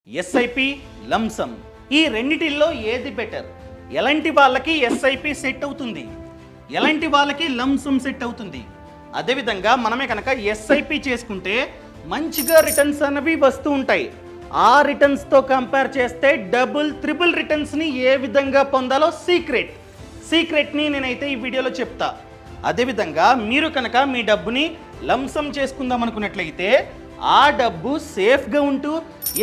SIP lump sum ఈ రెండిటిల్లో ఏది better? ఎలాంటి వాళ్ళకి ఎస్ఐపి సెట్ అవుతుంది, ఎలాంటి వాళ్ళకి లంసమ్ సెట్ అవుతుంది? అదేవిధంగా మనమే కనుక ఎస్ఐపి చేసుకుంటే మంచిగా రిటర్న్స్ అనేవి వస్తూ ఉంటాయి. ఆ రిటర్న్స్తో కంపేర్ చేస్తే డబుల్ ట్రిపుల్ రిటర్న్స్ని ఏ విధంగా పొందాలో సీక్రెట్ని నేనైతే ఈ వీడియోలో చెప్తా. అదేవిధంగా మీరు కనుక మీ డబ్బుని లంసమ్ చేసుకుందాం అనుకున్నట్లయితే ఆ డబ్బు సేఫ్గా ఉంటూ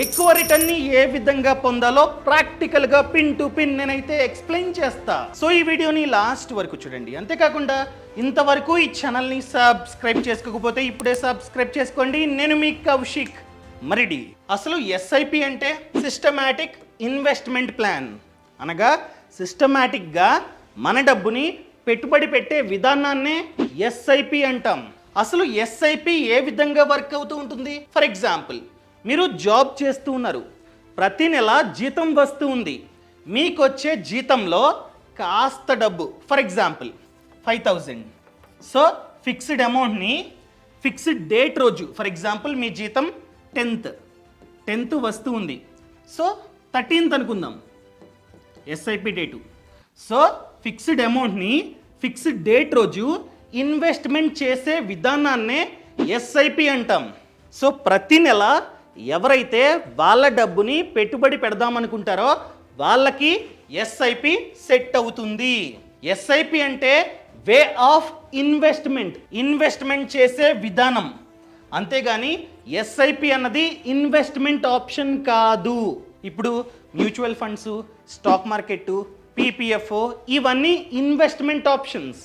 ఎక్కువ రిటర్న్ని ఏ విధంగా పొందాలో ప్రాక్టికల్గా పిన్ టు పిన్ నేనైతే ఎక్స్ప్లెయిన్ చేస్తా. సో ఈ వీడియోని లాస్ట్ వరకు చూడండి. అంతేకాకుండా ఇంతవరకు ఈ ఛానల్ని సబ్స్క్రైబ్ చేసుకోకపోతే ఇప్పుడే సబ్స్క్రైబ్ చేసుకోండి. నేను మీ కౌశిక్ మరిడి. అసలు ఎస్ఐపి అంటే సిస్టమాటిక్ ఇన్వెస్ట్మెంట్ ప్లాన్, అనగా సిస్టమాటిక్గా మన డబ్బుని పెట్టుబడి పెట్టే విధానాన్నే ఎస్ఐపి అంటాం. అసలు ఎస్ఐపి ఏ విధంగా వర్క్ అవుతూ ఉంటుంది? ఫర్ ఎగ్జాంపుల్, మీరు జాబ్ చేస్తూ ఉన్నారు, ప్రతి నెల జీతం వస్తూ ఉంది. మీకు వచ్చే జీతంలో కాస్త డబ్బు, ఫర్ ఎగ్జాంపుల్ 5,000. సో ఫిక్స్డ్ అమౌంట్ని ఫిక్స్డ్ డేట్ రోజు, ఫర్ ఎగ్జాంపుల్ మీ జీతం 10th వస్తూ ఉంది. సో 13th అనుకుందాం ఎస్ఐపి డేటు. సో ఫిక్స్డ్ అమౌంట్ని ఫిక్స్డ్ డేట్ రోజు ఇన్వెస్ట్మెంట్ చేసే విధానాన్నే ఎస్ఐపి అంటాం. సో ప్రతి నెల ఎవరైతే వాళ్ళ డబ్బుని పెట్టుబడి పెడదామనుకుంటారో వాళ్ళకి ఎస్ఐపి సెట్ అవుతుంది. ఎస్ఐపి అంటే వే ఆఫ్ ఇన్వెస్ట్మెంట్ చేసే విధానం, అంతేగాని ఎస్ఐపి అన్నది ఇన్వెస్ట్మెంట్ ఆప్షన్ కాదు. ఇప్పుడు mutual funds, stock market, PPF ఇవన్నీ ఇన్వెస్ట్మెంట్ ఆప్షన్స్,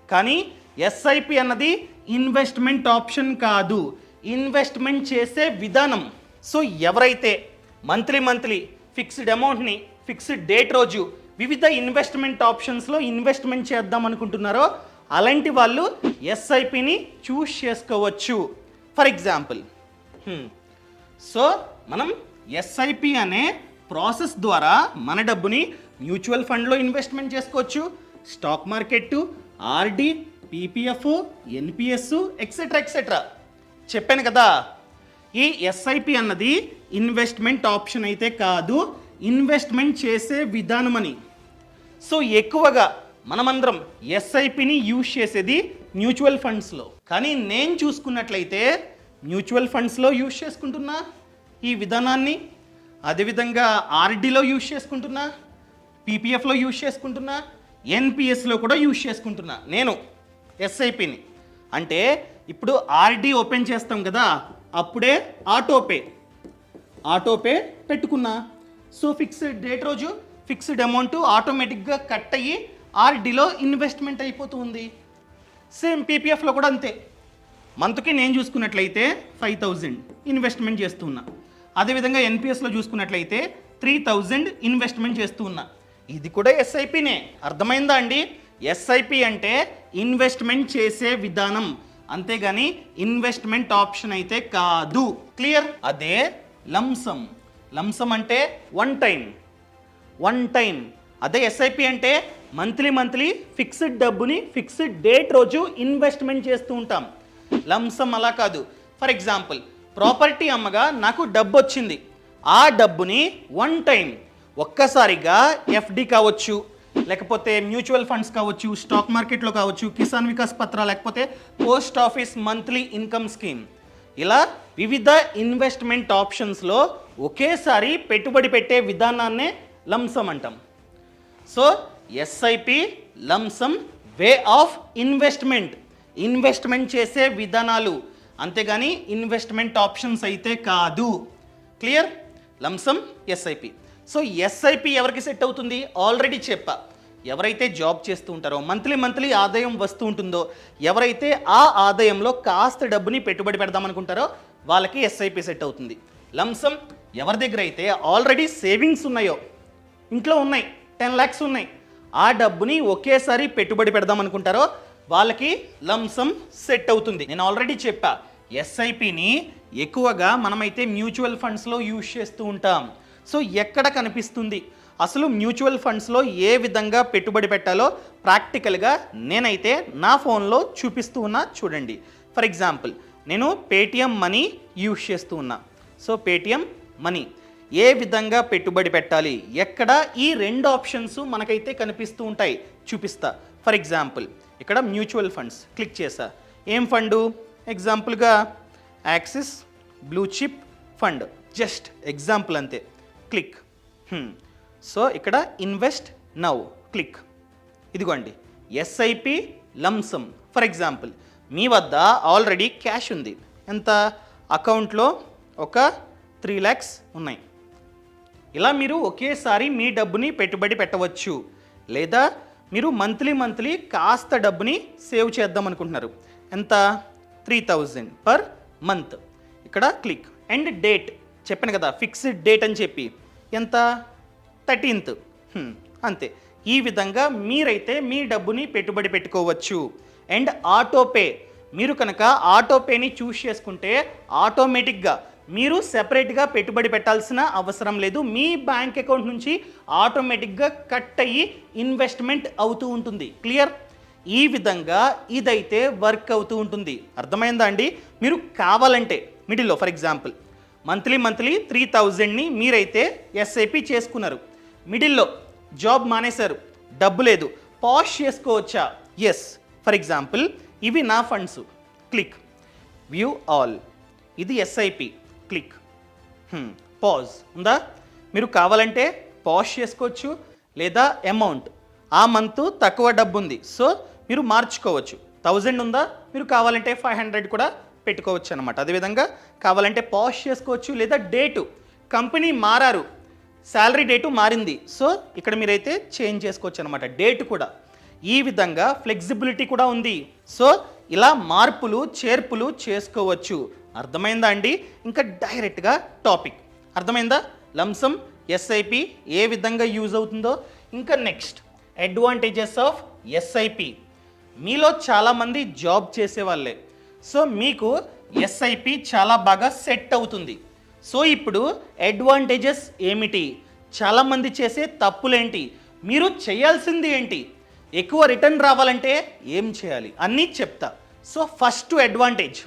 కానీ ఎస్ఐపి అన్నది ఇన్వెస్ట్మెంట్ ఆప్షన్ కాదు, ఇన్వెస్ట్మెంట్ చేసే విధానం. సో ఎవరైతే మంత్లీ ఫిక్స్డ్ అమౌంట్ని ఫిక్స్డ్ డేట్ రోజు వివిధ ఇన్వెస్ట్మెంట్ ఆప్షన్స్లో ఇన్వెస్ట్మెంట్ చేద్దాం అనుకుంటున్నారో అలాంటి వాళ్ళు ఎస్ఐపిని చూస్ చేసుకోవచ్చు. ఫర్ ఎగ్జాంపుల్, సో మనం ఎస్ఐపి అనే ప్రాసెస్ ద్వారా మన డబ్బుని మ్యూచువల్ ఫండ్లో ఇన్వెస్ట్మెంట్ చేసుకోవచ్చు, stock market, RD, PPF, NPS etcetera చెప్పాను కదా. ఈ ఎస్ఐపి అన్నది ఇన్వెస్ట్మెంట్ ఆప్షన్ అయితే కాదు, ఇన్వెస్ట్మెంట్ చేసే విధానం అని. సో ఎక్కువగా మనమందరం ఎస్ఐపిని యూజ్ చేసేది మ్యూచువల్ ఫండ్స్లో, కానీ నేను చూసుకున్నట్లయితే మ్యూచువల్ ఫండ్స్లో యూజ్ చేసుకుంటున్నా ఈ విధానాన్ని, అదేవిధంగా ఆర్డీలో యూజ్ చేసుకుంటున్నా, పీపీఎఫ్లో యూజ్ చేసుకుంటున్నా, ఎన్పిఎస్లో కూడా యూజ్ చేసుకుంటున్నా నేను ఎస్ఐపిని. అంటే ఇప్పుడు ఆర్డీ ఓపెన్ చేస్తాం కదా, అప్పుడే ఆటోపే పెట్టుకున్నా. సో ఫిక్స్డ్ డేట్ రోజు ఫిక్స్డ్ అమౌంట్ ఆటోమేటిక్గా కట్ అయ్యి ఆర్డీలో ఇన్వెస్ట్మెంట్ అయిపోతుంది. సేమ్ పీపీఎఫ్లో కూడా అంతే. మంత్కి నేను చూసుకున్నట్లయితే 5,000 ఇన్వెస్ట్మెంట్ చేస్తున్నా. అదేవిధంగా ఎన్పిఎస్లో చూసుకున్నట్లయితే 3,000 ఇన్వెస్ట్మెంట్ చేస్తూ ఉన్నా. ఇది కూడా ఎస్ఐపినే. అర్థమైందా అండి? ఎస్ఐపి అంటే ఇన్వెస్ట్మెంట్ చేసే విధానం, అంతేగాని ఇన్వెస్ట్మెంట్ ఆప్షన్ అయితే కాదు. క్లియర్? అదే లంసమ్ అంటే వన్ టైం. అదే ఎస్ఐపి అంటే మంత్లీ ఫిక్స్డ్ డబ్బుని ఫిక్స్డ్ డేట్ రోజు ఇన్వెస్ట్మెంట్ చేస్తూ ఉంటాం. లంసమ్ అలా కాదు. ఫర్ ఎగ్జాంపుల్, ప్రాపర్టీ అమ్మగా నాకు డబ్బు వచ్చింది, ఆ డబ్బుని వన్ టైం ఒక్కసారిగా ఎఫ్డి కావచ్చు, లేకపోతే మ్యూచువల్ ఫండ్స్ కావచ్చు, స్టాక్ మార్కెట్లో కావచ్చు, కిసాన్ వికాస్ పత్ర, లేకపోతే post office monthly income scheme, ఇలా వివిధ ఇన్వెస్ట్మెంట్ ఆప్షన్స్లో ఒకేసారి పెట్టుబడి పెట్టే విధానాన్నే లంసమ్ అంటాం. So SIP lump sum way of investment చేసే విధానాలు, అంతేగాని ఇన్వెస్ట్మెంట్ ఆప్షన్స్ అయితే కాదు. Clear? Lump sum SIP. So SIP ఎవరికి సెట్ అవుతుంది? ఆల్రెడీ చెప్పా. ఎవరైతే జాబ్ చేస్తూ ఉంటారో, మంత్లీ ఆదాయం వస్తూ ఉంటుందో, ఎవరైతే ఆ ఆదాయంలో కాస్త డబ్బుని పెట్టుబడి పెడదామనుకుంటారో వాళ్ళకి ఎస్ఐపి సెట్ అవుతుంది. లంసమ్ ఎవరి దగ్గర అయితే ఆల్రెడీ సేవింగ్స్ ఉన్నాయో, ఇంట్లో ఉన్నాయి 10 lakhs ఉన్నాయి, ఆ డబ్బుని ఒకేసారి పెట్టుబడి పెడదామనుకుంటారో వాళ్ళకి లంసమ్ సెట్ అవుతుంది. నేను ఆల్రెడీ చెప్పా, ఎస్ఐపిని ఎక్కువగా మనమైతే మ్యూచువల్ ఫండ్స్లో యూజ్ చేస్తూ ఉంటాం. సో ఎక్కడ కనిపిస్తుంది? అసలు మ్యూచువల్ ఫండ్స్లో ఏ విధంగా పెట్టుబడి పెట్టాలో ప్రాక్టికల్గా నేనైతే నా ఫోన్లో చూపిస్తూ ఉన్నా, చూడండి. ఫర్ ఎగ్జాంపుల్, నేను పేటిఎం మనీ యూజ్ చేస్తూ ఉన్నా. సో పేటిఎం మనీ ఏ విధంగా పెట్టుబడి పెట్టాలి, ఎక్కడ ఈ 2 ఆప్షన్స్ మనకైతే కనిపిస్తూ ఉంటాయి. చూపిస్తా. ఫర్ ఎగ్జాంపుల్ ఇక్కడ మ్యూచువల్ ఫండ్స్ క్లిక్ చేసా. ఏం ఫండు? ఎగ్జాంపుల్గా axis blue chip fund, just example అంతే. క్లిక్. సో ఇక్కడ ఇన్వెస్ట్ నౌ క్లిక్. ఇదిగోండి ఎస్ఐపి లంసమ్. ఫర్ ఎగ్జాంపుల్ మీ వద్ద ఆల్రెడీ క్యాష్ ఉంది. ఎంత? అకౌంట్లో ఒక 3 lakhs ఉన్నాయి. ఇలా మీరు ఒకేసారి మీ డబ్బుని పెట్టుబడి పెట్టవచ్చు. లేదా మీరు మంత్లీ కాస్త డబ్బుని సేవ్ చేద్దాం అనుకుంటున్నారు. ఎంత? 3000 పర్ మంత్. ఇక్కడ క్లిక్. అండ్ డేట్ చెప్పాను కదా, ఫిక్స్డ్ డేట్ అని చెప్పి. ఎంత? 13th. అంతే. ఈ విధంగా మీరైతే మీ డబ్బుని పెట్టుబడి పెట్టుకోవచ్చు. అండ్ ఆటోపే, మీరు కనుక ఆటోపేని చూస్ చేసుకుంటే ఆటోమేటిక్గా మీరు సెపరేట్గా పెట్టుబడి పెట్టాల్సిన అవసరం లేదు. మీ బ్యాంక్ అకౌంట్ నుంచి ఆటోమేటిక్గా కట్ అయ్యి ఇన్వెస్ట్మెంట్ అవుతూ ఉంటుంది. క్లియర్? ఈ విధంగా ఇదైతే వర్క్ అవుతూ ఉంటుంది. అర్థమైందా అండి? మీరు కావాలంటే మిడిల్లో ఫర్ ఎగ్జాంపుల్ మంత్లీ 3000ని మీరైతే ఎస్ఐపి చేసుకున్నారు. మిడిల్లో జాబ్ మానేశారు, డబ్బు లేదు, పాజ్ చేసుకోవచ్చా? ఎస్. ఫర్ ఎగ్జాంపుల్ ఇవి నా ఫండ్స్. క్లిక్. View all. ఇది ఎస్ఐపి. క్లిక్. పాజ్ ఉందా? మీరు కావాలంటే పాజ్ చేసుకోవచ్చు. లేదా అమౌంట్ ఆ మంత్ తక్కువ డబ్బు ఉంది, సో మీరు మార్చుకోవచ్చు. 1000 ఉందా, మీరు కావాలంటే 500 కూడా పెట్టుకోవచ్చు అనమాట. అదేవిధంగా కావాలంటే పాజ్ చేసుకోవచ్చు. లేదా డేటు, కంపెనీ మారారు, శాలరీ డేటు మారింది, సో ఇక్కడ మీరైతే చేంజ్ చేసుకోవచ్చు అనమాట. డేట్ కూడా ఈ విధంగా ఫ్లెక్సిబిలిటీ కూడా ఉంది. సో ఇలా మార్పులు చేర్పులు చేసుకోవచ్చు. అర్థమైందా అండి? ఇంకా డైరెక్ట్గా టాపిక్ అర్థమైందా? లంసమ్ ఎస్ఐపి ఏ విధంగా యూజ్ అవుతుందో. ఇంకా నెక్స్ట్ అడ్వాంటేజెస్ ఆఫ్ ఎస్ఐపి. మీలో చాలామంది జాబ్ చేసేవాళ్ళే, సో మీకు ఎస్ఐపి చాలా బాగా సెట్ అవుతుంది. సో ఇప్పుడు అడ్వాంటేజెస్ ఏమిటి, చాలామంది చేసే తప్పులేంటి, మీరు చేయాల్సింది ఏంటి, ఎక్కువ రిటర్న్ రావాలంటే ఏం చేయాలి అన్నీ చెప్తా. So first advantage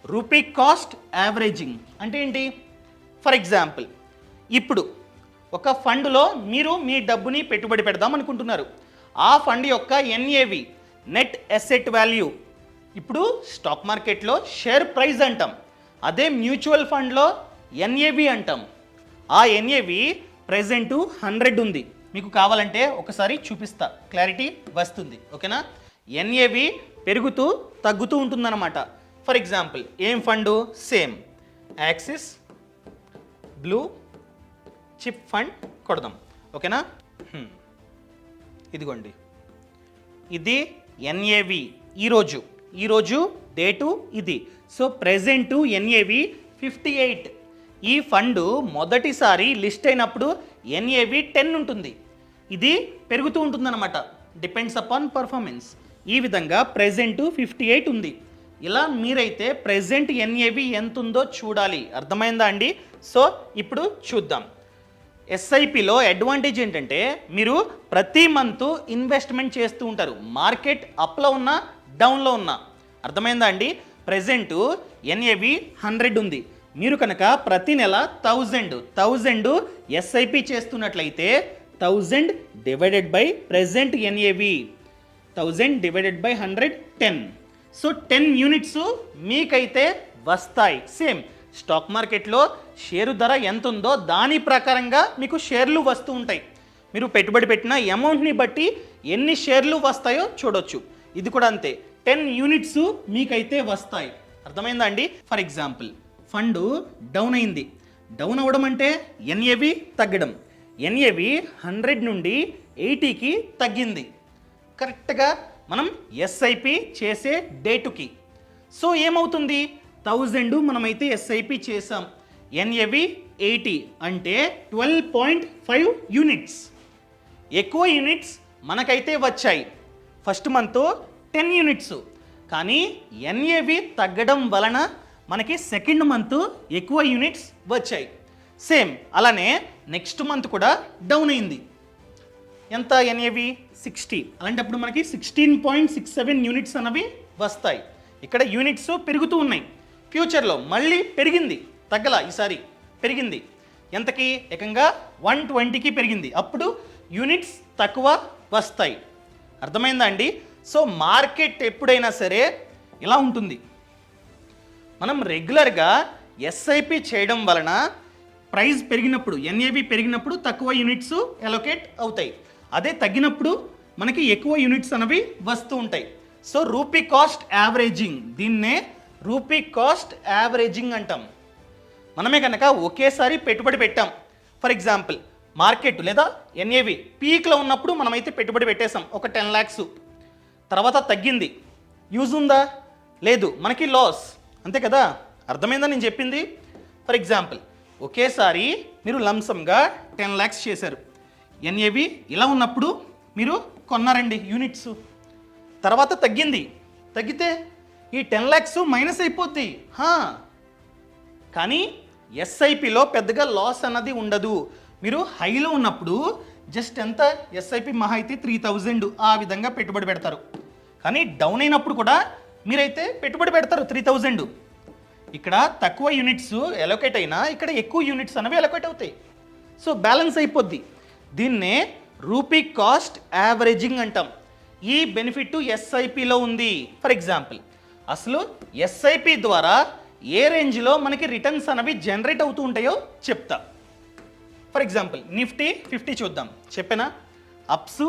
rupee cost averaging. అంటే ఏంటి? ఫర్ ఎగ్జాంపుల్ ఇప్పుడు ఒక ఫండ్లో మీరు మీ డబ్బుని పెట్టుబడి పెడదాం అనుకుంటున్నారు. ఆ ఫండ్ యొక్క ఎన్ఏవి, నెట్ అసెట్ వాల్యూ, ఇప్పుడు స్టాక్ మార్కెట్లో షేర్ ప్రైస్ అంటాం, అదే మ్యూచువల్ ఫండ్లో ఎన్ఏవి అంటాం. ఆ ఎన్ఏవి ప్రెజెంటు 100 ఉంది. మీకు కావాలంటే ఒకసారి చూపిస్తా, క్లారిటీ వస్తుంది. ఓకేనా? ఎన్ఏవి పెరుగుతూ తగ్గుతూ ఉంటుందన్నమాట. ఫర్ ఎగ్జాంపుల్ ఏం fund? Same axis blue chip fund కొడదాం. ఓకేనా? ఇదిగోండి, ఇది ఎన్ఏవి ఈరోజు డేటు ఇది. So present NAV 58. ఈ ఫండు మొదటిసారి లిస్ట్ అయినప్పుడు ఎన్ఏవి 10 ఉంటుంది. ఇది పెరుగుతూ ఉంటుందన్నమాట, డిపెండ్స్ అపాన్ పర్ఫార్మెన్స్. ఈ విధంగా ప్రెజెంటు 58 ఉంది. ఇలా మీరైతే ప్రెజెంట్ ఎన్ఏవి ఎంత ఉందో చూడాలి. అర్థమైందా అండి? సో ఇప్పుడు చూద్దాం. ఎస్ఐపిలో అడ్వాంటేజ్ ఏంటంటే మీరు ప్రతి మంత్ ఇన్వెస్ట్మెంట్ చేస్తూ ఉంటారు, మార్కెట్ అప్లో ఉన్నా డౌన్లో ఉన్నా. అర్థమైందా అండి? ప్రెజెంటు ఎన్ఏవి 100 ఉంది. మీరు కనుక ప్రతి నెల 1000 ఎస్ఐపి చేస్తున్నట్లయితే 1000 divided by present NAV, 1000 divided by 100 10. So 10 units మీకైతే వస్తాయి. సేమ్ స్టాక్ మార్కెట్లో షేరు ధర ఎంత ఉందో దాని ప్రకారంగా మీకు షేర్లు వస్తూ ఉంటాయి. మీరు పెట్టుబడి పెట్టిన అమౌంట్ని బట్టి ఎన్ని షేర్లు వస్తాయో చూడొచ్చు. ఇది కూడా అంతే, 10 యూనిట్స్ మీకైతే వస్తాయి. అర్థమైందా అండి? ఫర్ ఎగ్జాంపుల్ ఫండు డౌన్ అయింది. డౌన్ అవ్వడం అంటే ఎన్ఏవి తగ్గడం. ఎన్ఏవి 100 నుండి 80కి తగ్గింది కరెక్ట్గా మనం ఎస్ఐపి చేసే డేటుకి. సో ఏమవుతుంది? 1000 మనమైతే ఎస్ఐపి చేసాం, ఎన్ఏవి 80 అంటే 12.5 యూనిట్స్. ఎక్కువ యూనిట్స్ మనకైతే వచ్చాయి. ఫస్ట్ మంత్ 10 యూనిట్స్, కానీ ఎన్ఏవి తగ్గడం వలన మనకి సెకండ్ మంత్ ఎక్కువ యూనిట్స్ వచ్చాయి. సేమ్ అలానే నెక్స్ట్ మంత్ కూడా డౌన్ అయింది. ఎంత? ఎన్ఏవి 60. అలాంటప్పుడు మనకి 16.67 యూనిట్స్ అనేవి వస్తాయి. ఇక్కడ యూనిట్స్ పెరుగుతూ ఉన్నాయి. ఫ్యూచర్లో మళ్ళీ పెరిగింది, తగ్గల, ఈసారి పెరిగింది. ఎంతకి ఏకంగా 120కి పెరిగింది. అప్పుడు యూనిట్స్ తక్కువ వస్తాయి. అర్థమైందా అండి? సో మార్కెట్ ఎప్పుడైనా సరే ఇలా ఉంటుంది. మనం రెగ్యులర్గా ఎస్ఐపి చేయడం వలన ప్రైస్ పెరిగినప్పుడు ఎన్ఏవి పెరిగినప్పుడు తక్కువ యూనిట్స్ అలొకేట్ అవుతాయి. అదే తగ్గినప్పుడు మనకి ఎక్కువ యూనిట్స్ అనేవి వస్తూ ఉంటాయి. సో రూపీ కాస్ట్ యావరేజింగ్, దీన్నే రూపీ కాస్ట్ యావరేజింగ్ అంటాం. మనమే కనుక ఒకేసారి పెట్టుబడి పెట్టాం, ఫర్ ఎగ్జాంపుల్ మార్కెట్ లేదా ఎన్ఏవి పీక్లో ఉన్నప్పుడు మనమైతే పెట్టుబడి పెట్టేసాం ఒక 10 lakhs, తర్వాత తగ్గింది, యూజ్ ఉందా? లేదు, మనకి లాస్, అంతే కదా? అర్థమైందా నేను చెప్పింది? ఫర్ ఎగ్జాంపుల్ ఒకేసారి మీరు లంసంగా 10 lakhs చేశారు, ఎన్ఏవి ఇలా ఉన్నప్పుడు మీరు కొన్నారండి యూనిట్స్, తర్వాత తగ్గింది, తగ్గితే ఈ 10 lakhs మైనస్ అయిపోద్ది. కానీ ఎస్ఐపిలో పెద్దగా లాస్ అన్నది ఉండదు. మీరు హైలో ఉన్నప్పుడు జస్ట్ ఎంత, ఎస్ఐపి మహా అయితే 3000 ఆ విధంగా పెట్టుబడి పెడతారు. కానీ డౌన్ అయినప్పుడు కూడా మీరైతే పెట్టుబడి పెడతారు 3000. ఇక్కడ తక్కువ యూనిట్స్ అలొకేట్ అయినా ఇక్కడ ఎక్కువ యూనిట్స్ అనేవి అలొకేట్ అవుతాయి. సో బ్యాలెన్స్ అయిపోద్ది. దీన్నే రూపీ కాస్ట్ యావరేజింగ్ అంటాం. ఈ బెనిఫిట్ ఎస్ఐపిలో ఉంది. ఫర్ ఎగ్జాంపుల్ అసలు ఎస్ఐపి ద్వారా ఏ రేంజ్లో మనకి రిటర్న్స్ అనేవి జనరేట్ అవుతూ ఉంటాయో చెప్తా. ఫర్ ఎగ్జాంపుల్ నిఫ్టీ 50 చూద్దాం. చెప్పేనా? అప్స్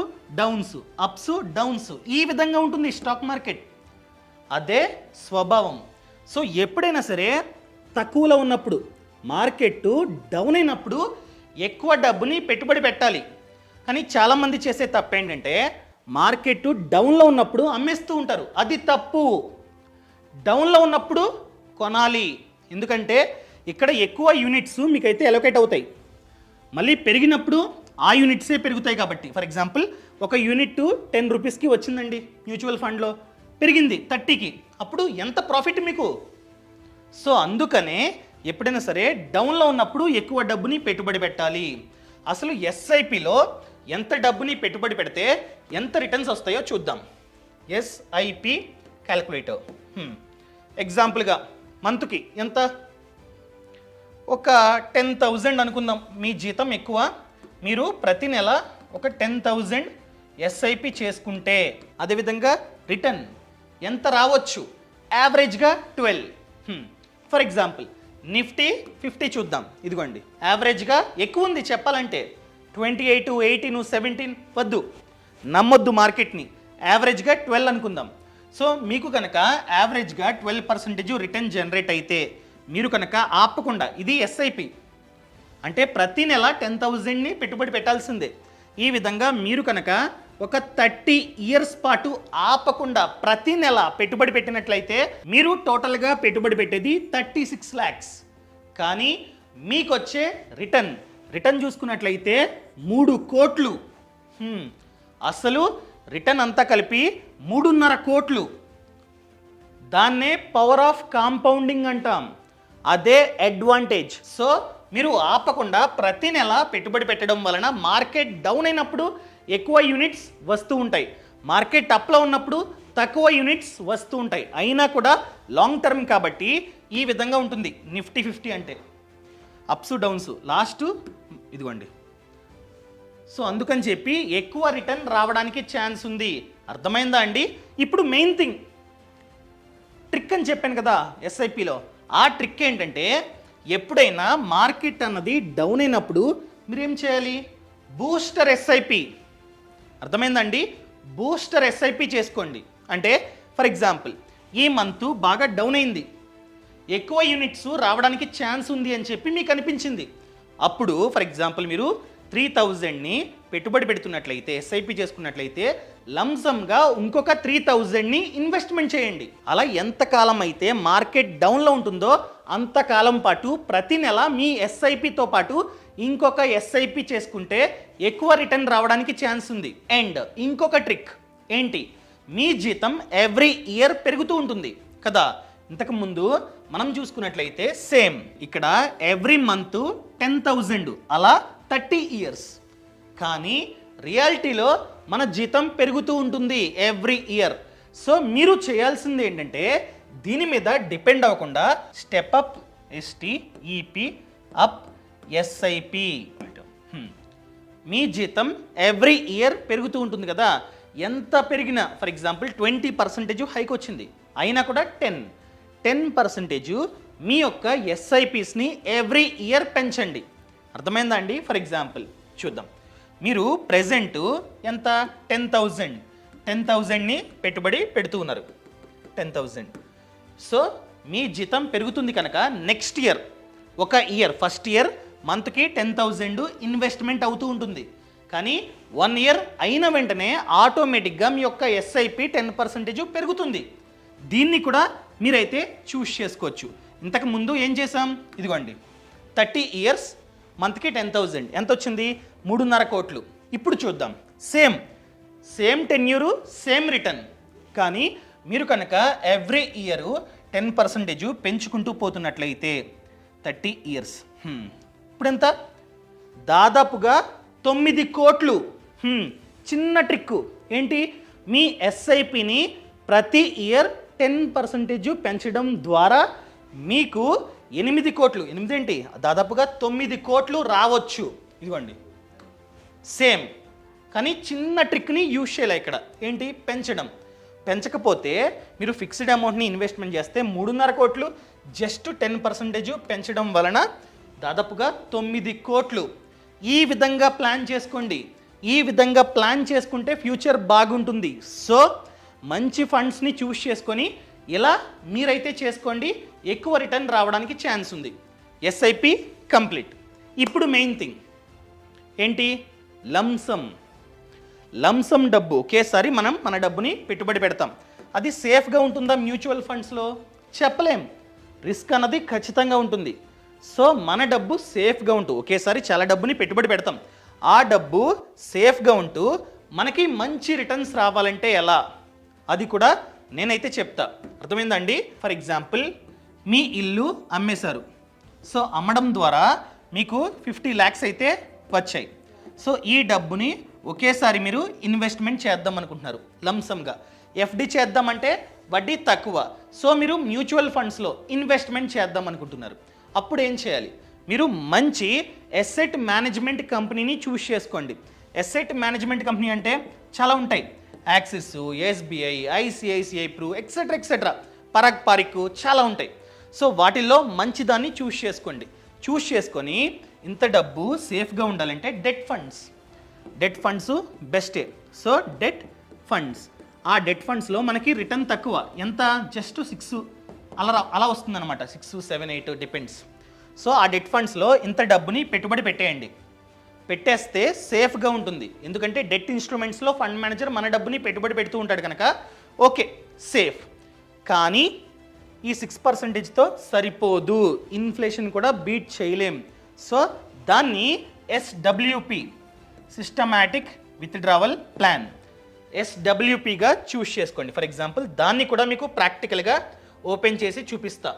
డౌన్స్ ఈ విధంగా ఉంటుంది స్టాక్ మార్కెట్. అదే స్వభావం. సో ఎప్పుడైనా సరే తక్కువలో ఉన్నప్పుడు, మార్కెట్ డౌన్ అయినప్పుడు ఎక్కువ డబ్బుని పెట్టుబడి పెట్టాలి. కానీ చాలామంది చేసే తప్పు ఏంటంటే మార్కెట్ డౌన్లో ఉన్నప్పుడు అమ్మేస్తూ ఉంటారు. అది తప్పు. డౌన్లో ఉన్నప్పుడు కొనాలి. ఎందుకంటే ఇక్కడ ఎక్కువ యూనిట్స్ మీకైతే అలొకేట్ అవుతాయి. మళ్ళీ పెరిగినప్పుడు ఆ యూనిట్సే పెరుగుతాయి కాబట్టి, ఫర్ ఎగ్జాంపుల్ ఒక యూనిట్ 10 రూపీస్కి వచ్చిందండి మ్యూచువల్ ఫండ్లో, పెరిగింది 30కి, అప్పుడు ఎంత ప్రాఫిట్ మీకు? సో అందుకనే ఎప్పుడైనా సరే డౌన్లో ఉన్నప్పుడు ఎక్కువ డబ్బుని పెట్టుబడి పెట్టాలి. అసలు ఎస్ఐపిలో ఎంత డబ్బుని పెట్టుబడి పెడితే ఎంత రిటర్న్స్ వస్తాయో చూద్దాం. SIP calculator. ఎగ్జాంపుల్గా మంత్కి ఎంత, ఒక 10,000 అనుకుందాం. మీ జీతం ఎక్కువ, మీరు ప్రతి నెల ఒక 10,000 ఎస్ఐపి చేసుకుంటే అదేవిధంగా రిటర్న్ ఎంత రావచ్చు? యావరేజ్గా 12. ఫర్ ఎగ్జాంపుల్ నిఫ్టీ 50 చూద్దాం. ఇదిగోండి యావరేజ్గా ఎక్కువ ఉంది చెప్పాలంటే, 28, 18, 17 వద్దు, నమ్మొద్దు మార్కెట్ని. యావరేజ్గా 12 అనుకుందాం. సో మీకు కనుక యావరేజ్గా 12% రిటర్న్ జనరేట్ అయితే మీరు కనుక ఆపకుండా, ఇది ఎస్ఐపి అంటే ప్రతి నెల 10,000ని పెట్టుబడి పెట్టాల్సిందే. ఈ విధంగా మీరు కనుక ఒక 30 years పాటు ఆపకుండా ప్రతి నెల పెట్టుబడి పెట్టినట్లయితే మీరు టోటల్గా పెట్టుబడి పెట్టేది 36 lakhs. కానీ మీకు వచ్చే రిటర్న్ చూసుకున్నట్లయితే 3 కోట్లు. అసలు రిటర్న్ అంతా కలిపి 3.5 కోట్లు. దాన్నే పవర్ ఆఫ్ కాంపౌండింగ్ అంటాం. అదే అడ్వాంటేజ్. సో మీరు ఆపకుండా ప్రతి నెల పెట్టుబడి పెట్టడం వలన మార్కెట్ డౌన్ అయినప్పుడు ఎక్కువ యూనిట్స్ వస్తూ ఉంటాయి, మార్కెట్ అప్లో ఉన్నప్పుడు తక్కువ యూనిట్స్ వస్తూ ఉంటాయి. అయినా కూడా లాంగ్ టర్మ్ కాబట్టి ఈ విధంగా ఉంటుంది నిఫ్టీ 50 అంటే. అప్స్ డౌన్స్, లాస్ట్ ఇదిగోండి. సో అందుకని చెప్పి ఎక్కువ రిటర్న్ రావడానికి ఛాన్స్ ఉంది. అర్థమైందా అండి? ఇప్పుడు మెయిన్ థింగ్, ట్రిక్ అని చెప్పాను కదా ఎస్ఐపిలో. ఆ ట్రిక్ ఏంటంటే ఎప్పుడైనా మార్కెట్ అన్నది డౌన్ అయినప్పుడు మీరేం చేయాలి? Booster SIP. అర్థమైందండి? బూస్టర్ ఎస్ఐపి చేసుకోండి. అంటే ఫర్ ఎగ్జాంపుల్ ఈ మంత్ బాగా డౌన్ అయింది, ఎక్కువ యూనిట్స్ రావడానికి ఛాన్స్ ఉంది అని చెప్పి మీకు అనిపించింది. అప్పుడు ఫర్ ఎగ్జాంపుల్ మీరు 3,000ని పెట్టుబడి పెడుతున్నట్లయితే, ఎస్ఐపి చేసుకున్నట్లయితే లంసమ్గా ఇంకొక 3,000ని ఇన్వెస్ట్మెంట్ చేయండి. అలా ఎంతకాలం అయితే మార్కెట్ డౌన్లో ఉంటుందో అంతకాలం పాటు ప్రతి నెల మీ ఎస్ఐపితో పాటు ఇంకొక ఎస్ఐపి చేసుకుంటే ఎక్కువ రిటర్న్ రావడానికి ఛాన్స్ ఉంది. అండ్ ఇంకొక ట్రిక్ ఏంటి? మీ జీతం ఎవ్రీ ఇయర్ పెరుగుతూ ఉంటుంది కదా. ఇంతకుముందు మనం చూసుకున్నట్లయితే సేమ్ ఇక్కడ ఎవ్రీ మంత్ 10,000, అలా 30 years. కానీ రియాలిటీలో మన జీతం పెరుగుతూ ఉంటుంది ఎవ్రీ ఇయర్. సో మీరు చేయాల్సింది ఏంటంటే దీని మీద డిపెండ్ అవ్వకుండా step up, ST, EP, up, SIP. మీ జీతం ఎవ్రీ ఇయర్ పెరుగుతూ ఉంటుంది కదా, ఎంత పెరిగినా ఫర్ ఎగ్జాంపుల్ 20% హైక్ వచ్చింది అయినా కూడా 10% మీ యొక్క ఎస్ఐపిస్ని ఎవ్రీ ఇయర్ పెంచండి. అర్థమైందా అండి? ఫర్ ఎగ్జాంపుల్ చూద్దాం, మీరు ప్రెజెంట్ ఎంత 10,000ని పెట్టుబడి పెడుతూ ఉన్నారు 10,000. సో మీ జీతం పెరుగుతుంది కనుక నెక్స్ట్ ఇయర్ ఒక ఇయర్ ఫస్ట్ ఇయర్ మంత్కి 10,000 ఇన్వెస్ట్మెంట్ అవుతూ ఉంటుంది. కానీ 1 ఇయర్ అయిన వెంటనే ఆటోమేటిక్గా మీ యొక్క ఎస్ఐపి 10% పెరుగుతుంది. దీన్ని కూడా మీరైతే చూస్ చేసుకోవచ్చు. ఇంతకు ముందు ఏం చేసాం, ఇదిగోండి 30 ఇయర్స్ మంత్కి 10,000 ఎంత వచ్చింది, 3.5 కోట్లు. ఇప్పుడు చూద్దాం, సేమ్ టెన్యూరు సేమ్ రిటర్న్, కానీ మీరు కనుక ఎవ్రీ ఇయర్ 10% పెంచుకుంటూ పోతున్నట్లయితే 30 ఇయర్స్ ఇప్పుడు ఎంత, దాదాపుగా 9 కోట్లు. చిన్న ట్రిక్ ఏంటి, మీ ఎస్ఐపిని ప్రతి ఇయర్ 10% పెంచడం ద్వారా మీకు 8 కోట్లు, 8 ఏంటి దాదాపుగా 9 కోట్లు రావచ్చు. ఇదిగోండి సేమ్, కానీ చిన్న ట్రిక్ని యూజ్ చేయాలి ఇక్కడ, ఏంటి పెంచడం. పెంచకపోతే మీరు ఫిక్స్డ్ అమౌంట్ని ఇన్వెస్ట్మెంట్ చేస్తే 3.5 కోట్లు, జస్ట్ 10% పెంచడం వలన దాదాపుగా 9 కోట్లు. ఈ విధంగా ప్లాన్ చేసుకోండి. ఈ విధంగా ప్లాన్ చేసుకుంటే ఫ్యూచర్ బాగుంటుంది. సో మంచి ఫండ్స్ని చూస్ చేసుకొని ఇలా మీరైతే చేసుకోండి, ఎక్కువ రిటర్న్ రావడానికి ఛాన్స్ ఉంది. SIP complete. ఇప్పుడు మెయిన్ థింగ్ ఏంటి, లంసమ్ డబ్బు ఒకేసారి మనం మన డబ్బుని పెట్టుబడి పెడతాం. అది సేఫ్గా ఉంటుందా మ్యూచువల్ ఫండ్స్లో చెప్పలేం, రిస్క్ అన్నది ఖచ్చితంగా ఉంటుంది. సో మన డబ్బు సేఫ్గా ఉంటూ ఒకేసారి చాలా డబ్బుని పెట్టుబడి పెడతాం. ఆ డబ్బు సేఫ్గా ఉంటూ మనకి మంచి రిటర్న్స్ రావాలంటే ఎలా, అది కూడా నేనైతే చెప్తా. అర్థమైందండి? ఫర్ ఎగ్జాంపుల్ మీ ఇల్లు అమ్మేశారు, సో అమ్మడం ద్వారా మీకు 50 lakhs అయితే వచ్చాయి. సో ఈ డబ్బుని ఒకేసారి మీరు ఇన్వెస్ట్మెంట్ చేద్దాం అనుకుంటున్నారు లంసమ్గా. ఎఫ్డి చేద్దామంటే వడ్డీ తక్కువ, సో మీరు మ్యూచువల్ ఫండ్స్లో ఇన్వెస్ట్మెంట్ చేద్దాం అనుకుంటున్నారు. అప్పుడు ఏం చేయాలి, మీరు మంచి ఎసెట్ మేనేజ్మెంట్ కంపెనీని చూస్ చేసుకోండి. ఎసెట్ మేనేజ్మెంట్ కంపెనీ అంటే చాలా ఉంటాయి, Axis, SBI, ICICI Pru etcetera Parag Parikh చాలా ఉంటాయి. సో వాటిల్లో మంచి దాన్ని చూస్ చేసుకోండి. చూస్ చేసుకొని ఇంత డబ్బు సేఫ్గా ఉండాలంటే డెట్ ఫండ్స్ బెస్టే. సో డెట్ ఫండ్స్, ఆ డెట్ ఫండ్స్లో మనకి రిటర్న్ తక్కువ, ఎంత జస్ట్ 6 అలా వస్తుందన్నమాట, 6, 7, 8 డిపెండ్స్. సో ఆ డెట్ ఫండ్స్లో ఇంత డబ్బుని పెట్టుబడి పెట్టేయండి. పెట్టేస్తే సేఫ్గా ఉంటుంది, ఎందుకంటే డెట్ ఇన్స్ట్రుమెంట్స్లో ఫండ్ మేనేజర్ మన డబ్బుని పెట్టుబడి పెడుతూ ఉంటాడు కనుక ఓకే సేఫ్. కానీ ఈ 6%తో సరిపోదు, ఇన్ఫ్లేషన్ కూడా బీట్ చేయలేం. సో దాన్ని SWP సిస్టమాటిక్ విత్డ్రావల్ ప్లాన్ SWPగా చూస్ చేసుకోండి. ఫర్ ఎగ్జాంపుల్ దాన్ని కూడా మీకు ప్రాక్టికల్గా ఓపెన్ చేసి చూపిస్తా.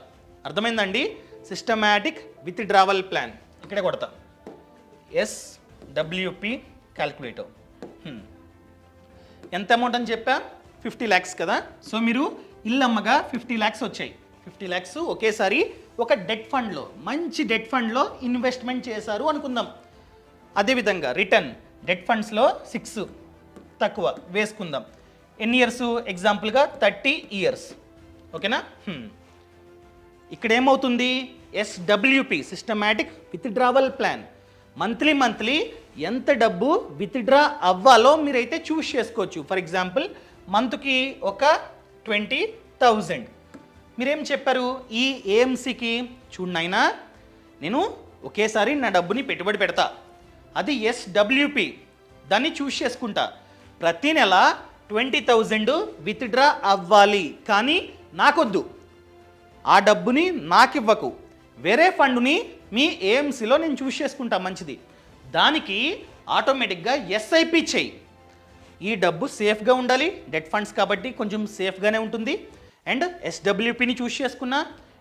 అర్థమైందండి? సిస్టమాటిక్ విత్డ్రావల్ ప్లాన్ ఇక్కడే కొడతా, SWP క్యాల్కులేటర్. ఎంత అమౌంట్ అని చెప్పా, 50 lakhs కదా. సో మీరు ఇల్లు అమ్మగా 50 lakhs వచ్చాయి. 50 lakhs ఒకేసారి ఒక డెట్ ఫండ్లో, మంచి డెట్ ఫండ్లో ఇన్వెస్ట్మెంట్ చేశారు అనుకుందాం. అదేవిధంగా రిటర్న్ డెట్ ఫండ్స్లో 6 తక్కువ వేసుకుందాం. ఎన్ని ఇయర్స్, ఎగ్జాంపుల్గా 30 years. ఓకేనా? ఇక్కడ ఏమవుతుంది, SWP systematic withdrawal plan. Monthly ఎంత డబ్బు విత్డ్రా అవ్వాలో మీరైతే చూస్ చేసుకోవచ్చు. ఫర్ ఎగ్జాంపుల్ మంత్కి ఒక 20,000. మీరేం చెప్పారు ఈ ఏఎంసీకి, చూడనైనా నేను ఒకేసారి నా డబ్బుని పెట్టుబడి పెడతా, అది SWP, దాన్ని చూస్ చేసుకుంటా. ప్రతి నెల 20,000 విత్డ్రా అవ్వాలి, కానీ నాకొద్దు, ఆ డబ్బుని నాకు ఇవ్వకు, వేరే ఫండ్ని మీ ఏఎంసీలో నేను చూస్ చేసుకుంటా మంచిది. దానికి ఆటోమేటిక్గా SIP చేయి. ఈ డబ్బు సేఫ్గా ఉండాలి, డెట్ ఫండ్స్ కాబట్టి కొంచెం సేఫ్గానే ఉంటుంది. అండ్ SWPని చూస్ చేసుకున్నా,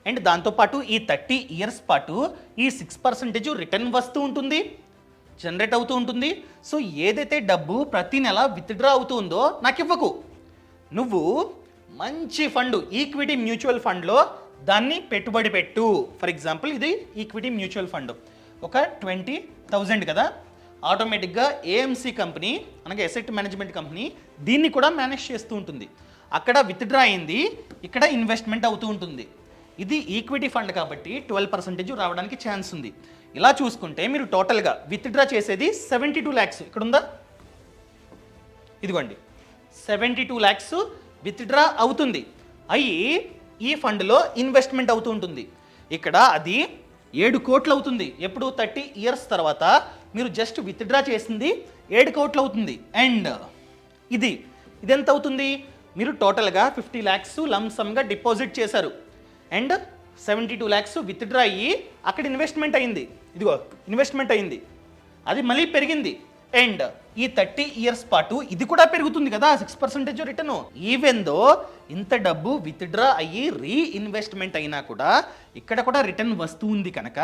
అండ్ దాంతోపాటు ఈ 30 years పాటు ఈ 6% రిటర్న్ వస్తూ ఉంటుంది, జనరేట్ అవుతూ ఉంటుంది. సో ఏదైతే డబ్బు ప్రతి నెల విత్డ్రా అవుతుందో నాకు ఇవ్వకు, నువ్వు మంచి ఫండ్ ఈక్విటీ మ్యూచువల్ ఫండ్లో దాన్ని పెట్టుబడి పెట్టు. ఫర్ ఎగ్జాంపుల్ ఇది ఈక్విటీ మ్యూచువల్ ఫండ్, ఒక 20,000 కదా. ఆటోమేటిక్గా ఏఎంసీ కంపెనీ అనగా ఎసెట్ మేనేజ్మెంట్ కంపెనీ దీన్ని కూడా మేనేజ్ చేస్తూ ఉంటుంది. అక్కడ విత్డ్రా అయింది, ఇక్కడ ఇన్వెస్ట్మెంట్ అవుతూ ఉంటుంది. ఇది ఈక్విటీ ఫండ్ కాబట్టి 12% రావడానికి ఛాన్స్ ఉంది. ఇలా చూసుకుంటే మీరు టోటల్గా విత్డ్రా చేసేది 72 lakhs ఇక్కడ ఉందా, ఇదిగోండి 72 lakhs విత్డ్రా అవుతుంది. అయ్యి ఈ ఫండ్లో ఇన్వెస్ట్మెంట్ అవుతూ ఉంటుంది. ఇక్కడ అది 7 కోట్లు అవుతుంది. ఎప్పుడు 30 years తర్వాత మీరు జస్ట్ విత్డ్రా చేసింది 7 కోట్లు అవుతుంది. అండ్ ఇది ఎంత అవుతుంది, మీరు టోటల్గా 50 lakhs లంసమ్గా డిపాజిట్ చేశారు అండ్ 72 lakhs విత్డ్రా అయ్యి అక్కడ ఇన్వెస్ట్మెంట్ అయింది. ఇదిగో ఇన్వెస్ట్మెంట్ అయింది, అది మళ్ళీ పెరిగింది. అండ్ ఈ 30 years పాటు ఇది కూడా పెరుగుతుంది కదా, 6% రిటర్న్. ఈవెన్ దో ఇంత డబ్బు విత్డ్రా అయ్యి రీఇన్వెస్ట్మెంట్ అయినా కూడా ఇక్కడ కూడా రిటర్న్ వస్తూ ఉంది కనుక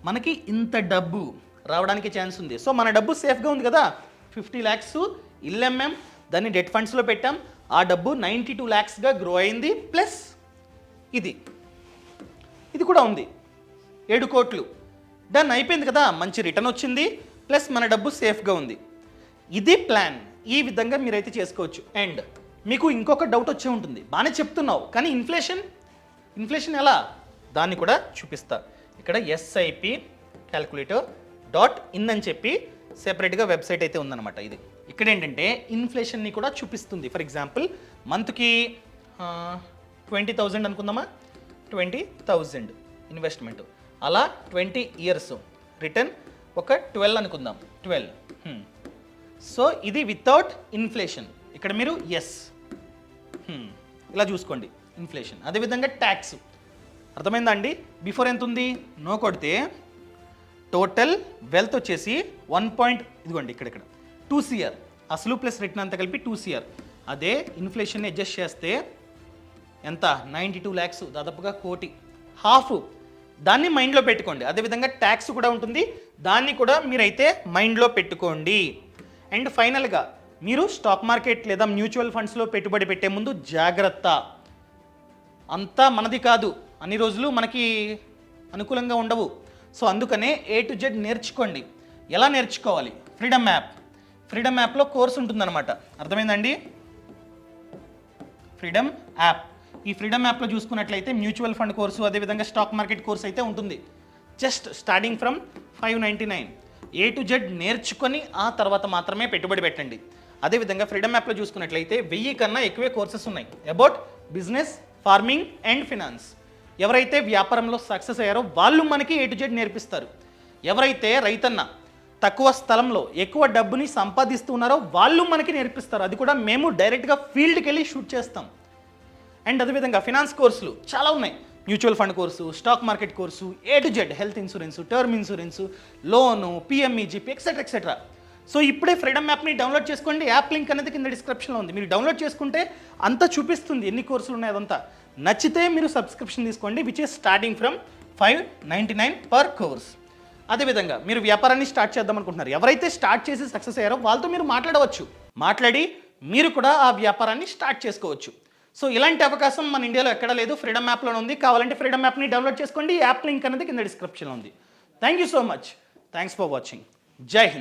మనకి ఇంత డబ్బు రావడానికి ఛాన్స్ ఉంది. సో మన డబ్బు సేఫ్గా ఉంది కదా. 50 lakhs ఇల్ఎంఎం దాన్ని డెట్ ఫండ్స్లో పెట్టాం, ఆ డబ్బు 92 lakhsగా గ్రో అయింది. ప్లస్ ఇది కూడా ఉంది 7 కోట్లు. డన్ అయిపోయింది కదా, మంచి రిటర్న్ వచ్చింది, ప్లస్ మన డబ్బు సేఫ్గా ఉంది. ఇది ప్లాన్. ఈ విధంగా మీరైతే చేసుకోవచ్చు. అండ్ మీకు ఇంకొక డౌట్ వచ్చే ఉంటుంది, బాగానే చెప్తున్నావు కానీ ఇన్ఫ్లేషన్ ఎలా, దాన్ని కూడా చూపిస్తా. ఇక్కడ SIP calculator.in అని చెప్పి సెపరేట్గా వెబ్సైట్ అయితే ఉందన్నమాట. ఇది ఇక్కడ ఏంటంటే ఇన్ఫ్లేషన్ని కూడా చూపిస్తుంది. ఫర్ ఎగ్జాంపుల్ మంత్కి 20,000 అనుకుందామా, 20,000 ఇన్వెస్ట్మెంట్, అలా 20 years రిటర్న్ ఒక 12 అనుకుందాం, 12. సో ఇది వితౌట్ ఇన్ఫ్లేషన్. ఇక్కడ మీరు ఇలా చూసుకోండి ఇన్ఫ్లేషన్. అదేవిధంగా ట్యాక్స్ అర్థమైందా అండి. బిఫోర్ ఎంత ఉంది, నో కొడితే టోటల్ వెల్త్ వచ్చేసి 1. ఇదిగోండి ఇక్కడ 2 CR అసలు ప్లస్ రిటర్న్ అంతా కలిపి 2 CR. అదే ఇన్ఫ్లేషన్ అడ్జస్ట్ చేస్తే ఎంత, 92 lakhs, దాదాపుగా 1 కోటి. హాఫ్ దాన్ని మైండ్లో పెట్టుకోండి. అదేవిధంగా ట్యాక్స్ కూడా ఉంటుంది, దాన్ని కూడా మీరైతే మైండ్లో పెట్టుకోండి. అండ్ ఫైనల్గా మీరు స్టాక్ మార్కెట్ లేదా మ్యూచువల్ ఫండ్స్లో పెట్టుబడి పెట్టే ముందు జాగ్రత్త. అంతా మనది కాదు, అన్ని రోజులు మనకి అనుకూలంగా ఉండవు. సో అందుకనే A to Z నేర్చుకోండి. ఎలా నేర్చుకోవాలి, ఫ్రీడమ్ యాప్లో కోర్స్ ఉంటుందన్నమాట. అర్థమైందండి, ఫ్రీడమ్ యాప్. ఈ ఫ్రీడమ్ యాప్లో చూసుకున్నట్లయితే మ్యూచువల్ ఫండ్ కోర్సు, అదేవిధంగా స్టాక్ మార్కెట్ కోర్స్ అయితే ఉంటుంది. Just starting from 599. A to Z నేర్చుకొని ఆ తర్వాత మాత్రమే పెట్టుబడి పెట్టండి. అదేవిధంగా ఫ్రీడమ్ యాప్లో చూసుకున్నట్లయితే 1000 కన్నా ఎక్కువే కోర్సెస్ ఉన్నాయి about business, farming and finance. ఎవరైతే వ్యాపారంలో సక్సెస్ అయ్యారో వాళ్ళు మనకి A to Z నేర్పిస్తారు. ఎవరైతే రైతన్న తక్కువ స్థలంలో ఎక్కువ డబ్బుని సంపాదిస్తున్నారో వాళ్ళు మనకి నేర్పిస్తారు. అది కూడా మేము డైరెక్ట్గా ఫీల్డ్కి వెళ్ళి షూట్ చేస్తాం. అండ్ అదేవిధంగా ఫినాన్స్ కోర్సులు చాలా ఉన్నాయి. Mutual fund course, stock market course, A to Z health insurance, term insurance, loan, PMEGP etcetera. So ఇప్పుడే ఫ్రీడమ్ యాప్ని డౌన్లోడ్ చేసుకోండి. యాప్ లింక్ అనేది కింద డిస్క్రిప్షన్లో ఉంది. మీరు డౌన్లోడ్ చేసుకుంటే అంతా చూపిస్తుంది, ఎన్ని కోర్సులు ఉన్నాయి అదంతా. నచ్చితే మీరు సబ్స్క్రిప్షన్ తీసుకోండి, which is starting from 599 per course. అదేవిధంగా మీరు వ్యాపారాన్ని స్టార్ట్ చేద్దాం అనుకుంటున్నారు, ఎవరైతే స్టార్ట్ చేసి సక్సెస్ అయ్యారో వాళ్ళతో మీరు మాట్లాడి మీరు కూడా ఆ వ్యాపారాన్ని స్టార్ట్ చేసుకోవచ్చు. సో ఇలాంటి అవకాశం మన ఇండియాలో ఎక్కడా లేదు, ఫ్రీడమ్ యాప్లో ఉంది. కావాలంటే ఫ్రీడమ్ యాప్ని డౌన్లోడ్ చేసుకోండి. యాప్ లింక్ అనేది కింద డిస్క్రిప్షన్లో ఉంది. Thank you so much. Thanks for watching. జై హింద్.